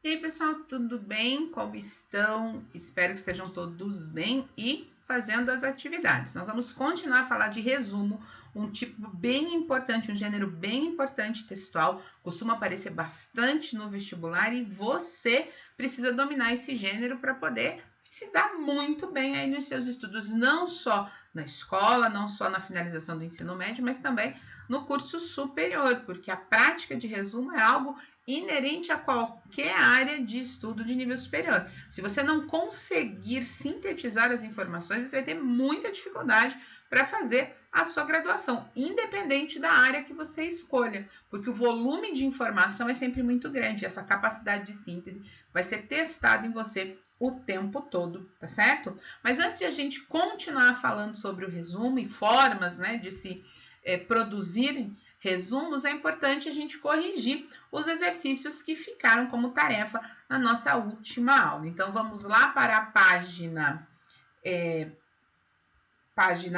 E aí, pessoal, tudo bem? Como estão? Espero que estejam todos bem e fazendo as atividades. Nós vamos continuar a falar de resumo, um tipo bem importante, um gênero bem importante textual, costuma aparecer bastante no vestibular e você precisa dominar esse gênero para poder se dar muito bem aí nos seus estudos, não só na escola, não só na finalização do ensino médio, mas também no curso superior, porque a prática de resumo é algo inerente a qualquer área de estudo de nível superior. Se você não conseguir sintetizar as informações, você vai ter muita dificuldade para fazer a sua graduação, independente da área que você escolha, porque o volume de informação é sempre muito grande, essa capacidade de síntese vai ser testada em você o tempo todo, tá certo? Mas antes de a gente continuar falando sobre o resumo e formas, né, de se produzirem resumos, é importante a gente corrigir os exercícios que ficaram como tarefa na nossa última aula. Então, vamos lá para a página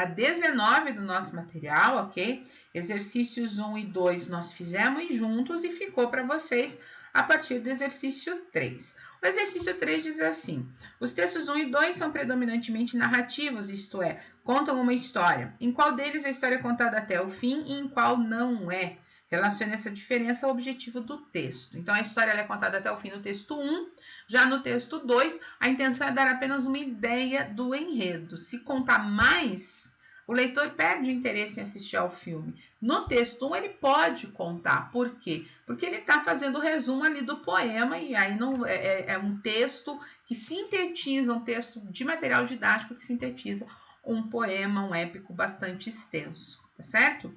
19 do nosso material, ok? Exercícios 1 e 2 nós fizemos juntos e ficou para vocês a partir do exercício 3. O exercício 3 diz assim: os textos 1 e 2 são predominantemente narrativos, isto é, contam uma história. Em qual deles a história é contada até o fim e em qual não é? Relacione essa diferença ao objetivo do texto. Então, a história é contada até o fim no texto 1. Já no texto 2, a intenção é dar apenas uma ideia do enredo. Se contar mais, o leitor perde o interesse em assistir ao filme. No texto 1, ele pode contar. Por quê? Porque ele está fazendo o resumo ali do poema, e aí não, é um texto que sintetiza, um texto de material didático que sintetiza um poema, um épico bastante extenso, tá certo?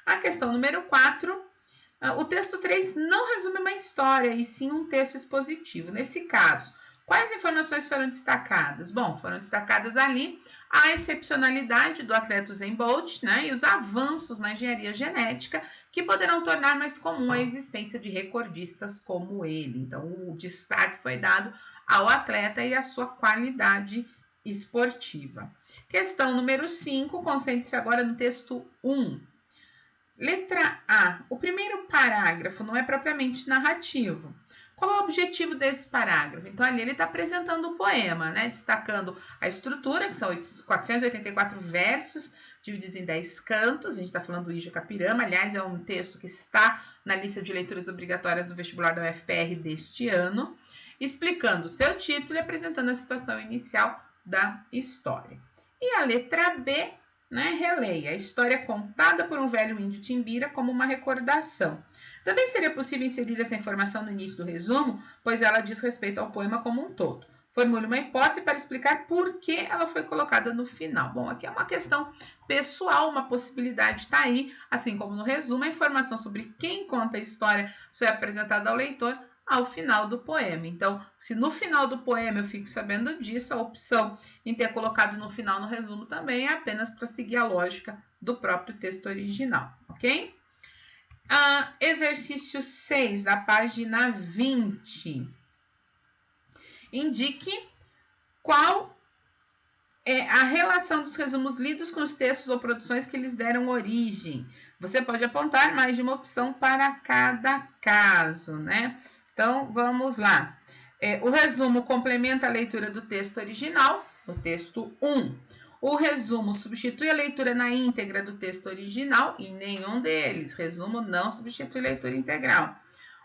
A questão número 4, o texto 3 não resume uma história, e sim um texto expositivo. Nesse caso, quais informações foram destacadas? Bom, foram destacadas ali a excepcionalidade do atleta Usain Bolt, né, e os avanços na engenharia genética que poderão tornar mais comum a existência de recordistas como ele. Então, o destaque foi dado ao atleta e à sua qualidade esportiva. Questão número 5, concentre-se agora no texto 1. Letra A. O primeiro parágrafo não é propriamente narrativo. Qual é o objetivo desse parágrafo? Então, ali ele está apresentando o poema, né? Destacando a estrutura, que são 484 versos, divididos em 10 cantos. A gente está falando do Ija Capirama. Aliás, é um texto que está na lista de leituras obrigatórias do vestibular da UFPR deste ano, explicando o seu título e apresentando a situação inicial da história. E a letra B, né, releia a história contada por um velho índio Timbira como uma recordação. Também seria possível inserir essa informação no início do resumo, pois ela diz respeito ao poema como um todo. Formule uma hipótese para explicar por que ela foi colocada no final. Bom, aqui é uma questão pessoal, uma possibilidade está aí, assim como no resumo, a informação sobre quem conta a história só é apresentada ao leitor ao final do poema. Então, se no final do poema eu fico sabendo disso, a opção em ter colocado no final no resumo também é apenas para seguir a lógica do próprio texto original, ok? Exercício 6, da página 20. Indique qual é a relação dos resumos lidos com os textos ou produções que lhes deram origem. Você pode apontar mais de uma opção para cada caso, né? Então, vamos lá. O resumo complementa a leitura do texto original, o texto 1. O resumo substitui a leitura na íntegra do texto original, em nenhum deles. Resumo não substitui leitura integral.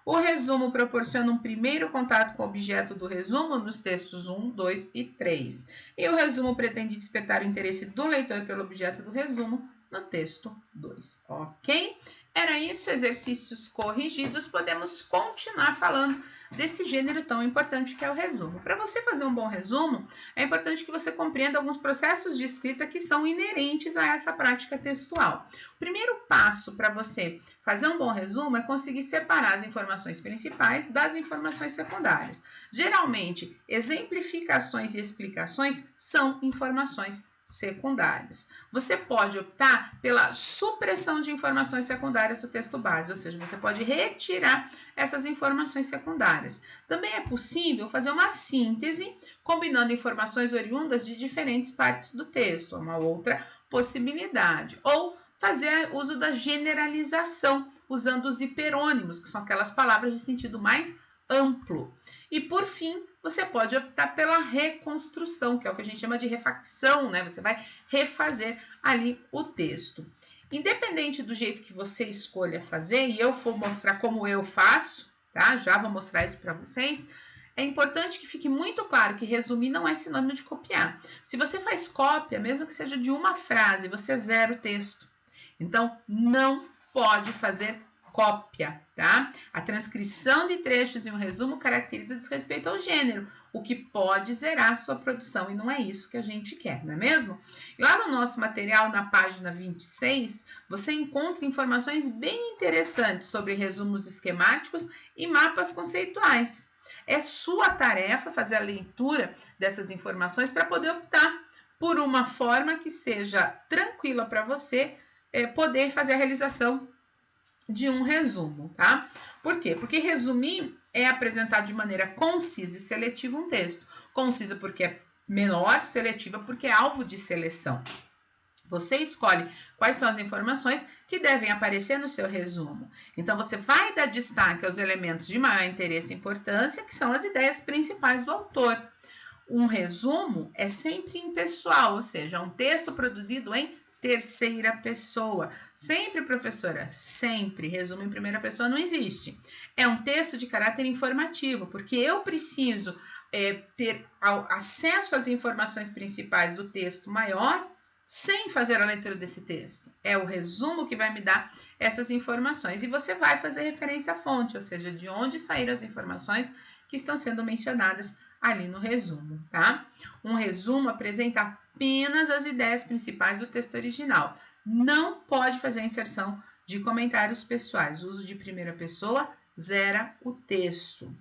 O resumo proporciona um primeiro contato com o objeto do resumo nos textos 1, 2 e 3. E o resumo pretende despertar o interesse do leitor pelo objeto do resumo no texto 2, ok? Era isso, exercícios corrigidos. Podemos continuar falando desse gênero tão importante que é o resumo. Para você fazer um bom resumo, é importante que você compreenda alguns processos de escrita que são inerentes a essa prática textual. O primeiro passo para você fazer um bom resumo é conseguir separar as informações principais das informações secundárias. Geralmente, exemplificações e explicações são informações secundárias. Você pode optar pela supressão de informações secundárias do texto base, ou seja, você pode retirar essas informações secundárias. Também é possível fazer uma síntese combinando informações oriundas de diferentes partes do texto, uma outra possibilidade. Ou fazer uso da generalização, usando os hiperônimos, que são aquelas palavras de sentido mais amplo. E, por fim, você pode optar pela reconstrução, que é o que a gente chama de refacção, né? Você vai refazer ali o texto. Independente do jeito que você escolha fazer, e eu vou mostrar como eu faço, tá? Já vou mostrar isso para vocês. É importante que fique muito claro que resumir não é sinônimo de copiar. Se você faz cópia, mesmo que seja de uma frase, você zera o texto. Então, não pode fazer cópia, tá? A transcrição de trechos em um resumo caracteriza desrespeito ao gênero, o que pode zerar sua produção, e não é isso que a gente quer, não é mesmo? Lá no nosso material, na página 26, você encontra informações bem interessantes sobre resumos esquemáticos e mapas conceituais. É sua tarefa fazer a leitura dessas informações para poder optar por uma forma que seja tranquila para você poder fazer a realização de um resumo, tá? Por quê? Porque resumir é apresentar de maneira concisa e seletiva um texto. Concisa porque é menor, seletiva porque é alvo de seleção. Você escolhe quais são as informações que devem aparecer no seu resumo. Então, você vai dar destaque aos elementos de maior interesse e importância, que são as ideias principais do autor. Um resumo é sempre impessoal, ou seja, um texto produzido em terceira pessoa. Sempre, professora, sempre. Resumo em primeira pessoa não existe. É um texto de caráter informativo, porque eu preciso ter acesso às informações principais do texto maior sem fazer a leitura desse texto. É o resumo que vai me dar essas informações. E você vai fazer referência à fonte, ou seja, de onde saíram as informações que estão sendo mencionadas ali no resumo, tá? Um resumo apresenta apenas as ideias principais do texto original. Não pode fazer inserção de comentários pessoais. O uso de primeira pessoa zera o texto.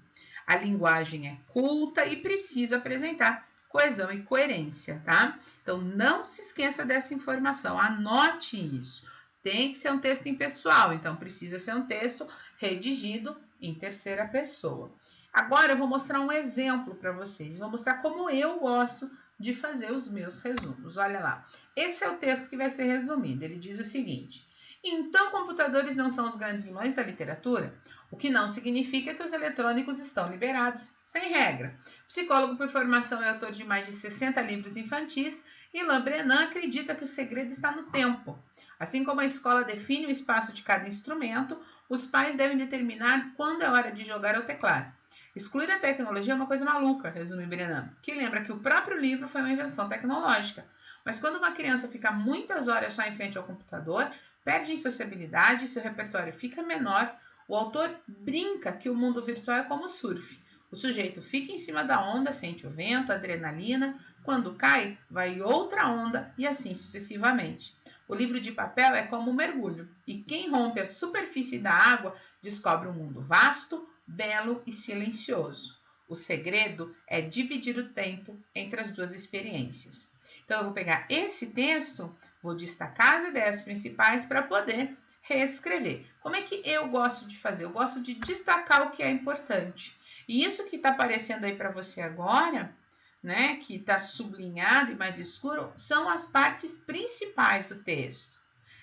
A linguagem é culta e precisa apresentar coesão e coerência, tá? Então, não se esqueça dessa informação, anote isso. Tem que ser um texto impessoal, então precisa ser um texto redigido em terceira pessoa. Agora eu vou mostrar um exemplo para vocês, vou mostrar como eu gosto de fazer os meus resumos. Olha lá, esse é o texto que vai ser resumido, ele diz o seguinte: então, computadores não são os grandes vilões da literatura? O que não significa que os eletrônicos estão liberados, sem regra. Psicólogo por formação e autor de mais de 60 livros infantis, Ilan Brenan acredita que o segredo está no tempo. Assim como a escola define o espaço de cada instrumento, os pais devem determinar quando é hora de jogar ou teclar. Excluir a tecnologia é uma coisa maluca, resume Brenan, que lembra que o próprio livro foi uma invenção tecnológica. Mas quando uma criança fica muitas horas só em frente ao computador, perde em sociabilidade e seu repertório fica menor, o autor brinca que o mundo virtual é como surf. O sujeito fica em cima da onda, sente o vento, a adrenalina, quando cai, vai outra onda e assim sucessivamente. O livro de papel é como um mergulho, e quem rompe a superfície da água descobre um mundo vasto, belo e silencioso. O segredo é dividir o tempo entre as duas experiências. Então, eu vou pegar esse texto, vou destacar as ideias principais para poder reescrever. Como é que eu gosto de fazer? Eu gosto de destacar o que é importante. E isso que está aparecendo aí para você agora, né, que está sublinhado e mais escuro, são as partes principais do texto.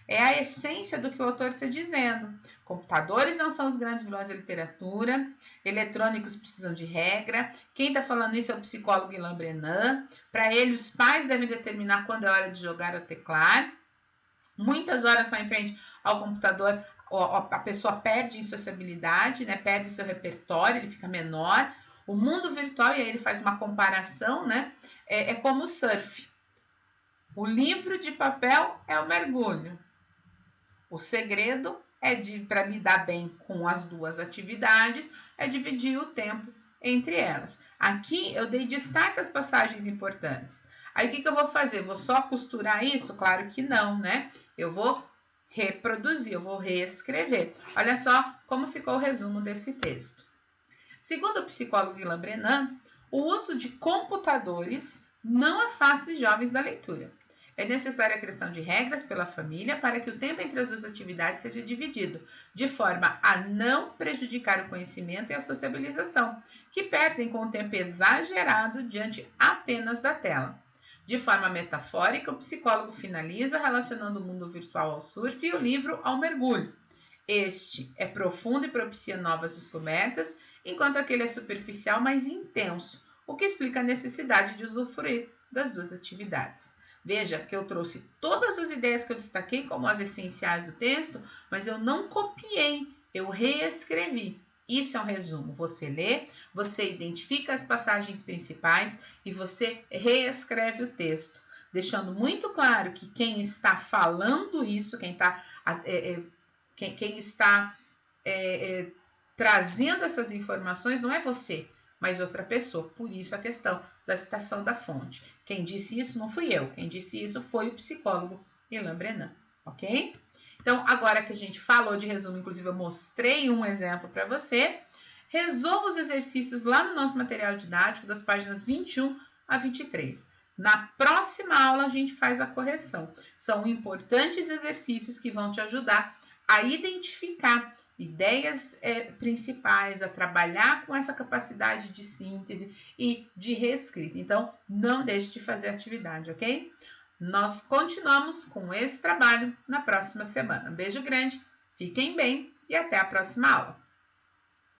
É a essência do que o autor está dizendo. Computadores não são os grandes vilões da literatura, eletrônicos precisam de regra. Quem está falando isso é o psicólogo Ilan Brenan. Para ele, os pais devem determinar quando é hora de jogar ou teclar. Muitas horas só em frente ao computador, a pessoa perde em sociabilidade, né? Perde seu repertório, ele fica menor. O mundo virtual, e aí ele faz uma comparação, né? É como o surf. O livro de papel é o mergulho. O segredo para lidar bem com as duas atividades é dividir o tempo entre elas. Aqui eu dei destaque às passagens importantes. Aí o que eu vou fazer? Vou só costurar isso? Claro que não, né? Eu vou reproduzir, eu vou reescrever. Olha só como ficou o resumo desse texto. Segundo o psicólogo Ilan Brenan, o uso de computadores não afasta os jovens da leitura. É necessária a criação de regras pela família para que o tempo entre as duas atividades seja dividido, de forma a não prejudicar o conhecimento e a sociabilização, que perdem com o tempo exagerado diante apenas da tela. De forma metafórica, o psicólogo finaliza relacionando o mundo virtual ao surf e o livro ao mergulho. Este é profundo e propicia novas descobertas, enquanto aquele é superficial, mas intenso, o que explica a necessidade de usufruir das duas atividades. Veja que eu trouxe todas as ideias que eu destaquei como as essenciais do texto, mas eu não copiei, eu reescrevi. Isso é um resumo. Você lê, você identifica as passagens principais e você reescreve o texto, deixando muito claro que quem está falando isso, quem está trazendo essas informações não é você, mas outra pessoa. Por isso a questão da citação da fonte. Quem disse isso não fui eu, quem disse isso foi o psicólogo Ilan Brenan, ok? Então, agora que a gente falou de resumo, inclusive eu mostrei um exemplo para você, resolva os exercícios lá no nosso material didático, das páginas 21 a 23. Na próxima aula, a gente faz a correção. São importantes exercícios que vão te ajudar a identificar ideias principais, a trabalhar com essa capacidade de síntese e de reescrita. Então, não deixe de fazer a atividade, ok? Nós continuamos com esse trabalho na próxima semana. Um beijo grande, fiquem bem e até a próxima aula.